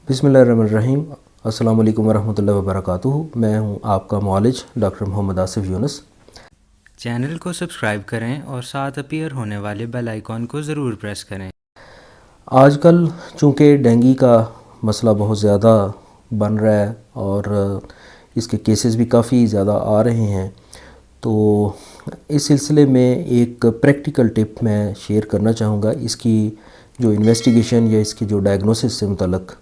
बिस्मिल्लाहिर्रहमानिर्रहीम। अस्सलाम वालेकुम वरहमतुल्लाहि वबरकातुहू। मैं हूं आपका मुआलिज डॉक्टर मोहम्मद आसिफ यूनुस। चैनल को सब्सक्राइब करें और साथ अपीयर होने वाले बेल आइकॉन को ज़रूर प्रेस करें। आजकल चूँकि डेंगू का मसला बहुत ज़्यादा बन रहा है और इसके केसेस भी काफ़ी ज़्यादा आ रहे हैं, तो इस सिलसिले में एक प्रैक्टिकल टिप मैं शेयर करना चाहूँगा। इसकी जो इन्वेस्टिगेशन या इसकी जो डायग्नोसिस से मुतल्लक,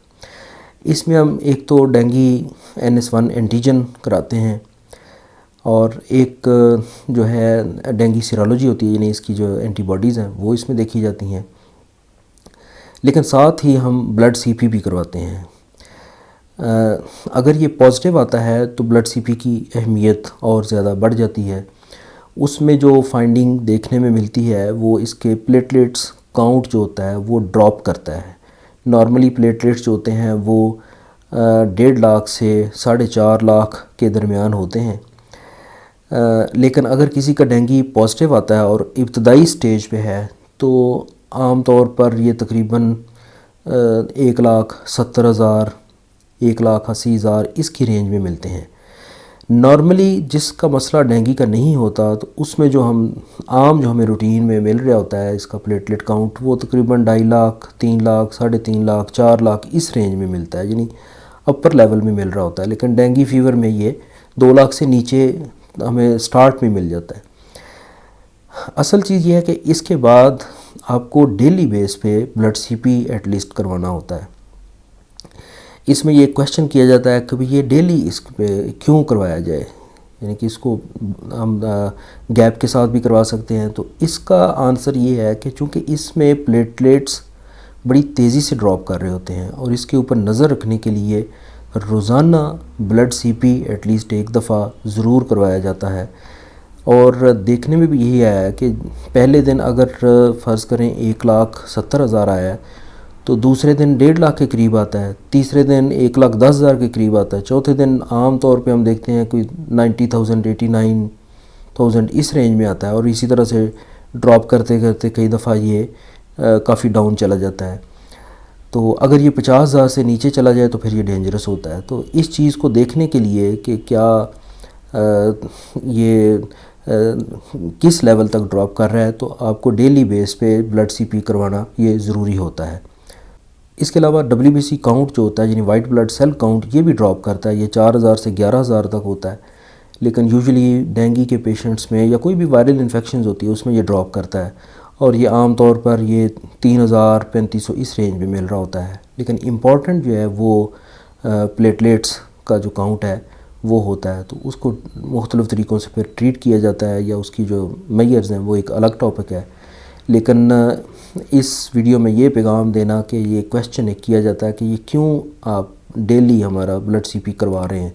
इसमें हम एक तो डेंगू NS1 एंटीजन कराते हैं और एक जो है डेंगू सीरोलॉजी होती है, यानी इसकी जो एंटीबॉडीज़ हैं वो इसमें देखी जाती हैं। लेकिन साथ ही हम ब्लड CP भी करवाते हैं। अगर ये पॉजिटिव आता है तो ब्लड CP की अहमियत और ज़्यादा बढ़ जाती है। उसमें जो फाइंडिंग देखने में मिलती है वो इसके प्लेटलेट्स काउंट जो होता है वो ड्रॉप करता है। नॉर्मली प्लेटलेट्स जो होते हैं वो 1.5 लाख से 4.5 लाख के दरमियान होते हैं। लेकिन अगर किसी का डेंगू पॉजिटिव आता है और इब्तदाई स्टेज पे है तो आम तौर पर ये तकरीबन 1,70,000 1,80,000 इसकी रेंज में मिलते हैं। नॉर्मली जिसका मसला डेंगू का नहीं होता तो उसमें जो हमें रूटीन में मिल रहा होता है इसका प्लेटलेट काउंट वो तकरीबन 2.5 लाख, 3 लाख, 3.5 लाख, 4 लाख इस रेंज में मिलता है, यानी अपर लेवल में मिल रहा होता है। लेकिन डेंगू फीवर में ये 2 लाख से नीचे हमें स्टार्ट में मिल जाता है। असल चीज़ ये है कि इसके बाद आपको डेली बेस पे ब्लड CP एटलीस्ट करवाना होता है। इसमें ये क्वेश्चन किया जाता है कि ये डेली इस पे क्यों करवाया जाए, यानी कि इसको हम गैप के साथ भी करवा सकते हैं। तो इसका आंसर ये है कि चूँकि इसमें प्लेटलेट्स बड़ी तेज़ी से ड्रॉप कर रहे होते हैं और इसके ऊपर नज़र रखने के लिए रोज़ाना ब्लड CP एटलीस्ट एक दफ़ा ज़रूर करवाया जाता है। और देखने में भी यही आया है कि पहले दिन अगर फ़र्ज़ करें 1,70,000 आया है तो दूसरे दिन 1.5 लाख के करीब आता है, तीसरे दिन 1,10,000 के करीब आता है, चौथे दिन आम तौर पे हम देखते हैं कोई 90,000 89,000 इस रेंज में आता है। और इसी तरह से ड्रॉप करते करते कई दफ़ा ये काफ़ी डाउन चला जाता है। तो अगर ये 50,000 से नीचे चला जाए तो फिर ये डेंजरस होता है। तो इस चीज़ को देखने के लिए कि क्या ये किस लेवल तक ड्रॉप कर रहा है, तो आपको डेली बेस पे ब्लड CP करवाना ये ज़रूरी होता है। इसके अलावा WBC काउंट जो होता है, यानी वाइट ब्लड सेल काउंट, ये भी ड्रॉप करता है। ये 4,000 से 11,000 तक होता है, लेकिन यूजुअली डेंगू के पेशेंट्स में या कोई भी वायरल इन्फेक्शन होती है उसमें ये ड्रॉप करता है और ये आम तौर पर ये 3,000 3,500 इस रेंज में मिल रहा होता है। लेकिन इम्पॉर्टेंट जो है वो प्लेटलेट्स का जो काउंट है वो होता है, तो उसको मुख्तलिफ़ तरीक़ों से फिर ट्रीट किया जाता है या उसकी जो मेजर्स हैं वो एक अलग टॉपिक है। लेकिन इस वीडियो में ये पैगाम देना कि ये क्वेश्चन एक किया जाता है कि ये क्यों आप डेली हमारा ब्लड CP करवा रहे हैं,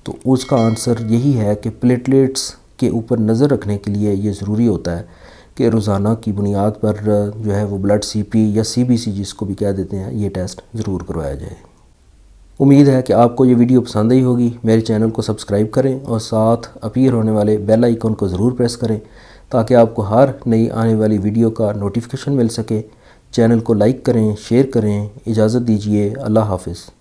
तो उसका आंसर यही है कि प्लेटलेट्स के ऊपर नज़र रखने के लिए ये ज़रूरी होता है कि रोज़ाना की बुनियाद पर जो है वो ब्लड CP या CBC जिसको भी कह देते हैं, ये टेस्ट ज़रूर करवाया जाए। उम्मीद है कि आपको ये वीडियो पसंद आई होगी। मेरे चैनल को सब्सक्राइब करें और साथ अपीयर होने वाले बेल आइकन को ज़रूर प्रेस करें ताकि आपको हर नई आने वाली वीडियो का नोटिफिकेशन मिल सके। चैनल को लाइक करें, शेयर करें। इजाज़त दीजिए। अल्लाह हाफ़िज़।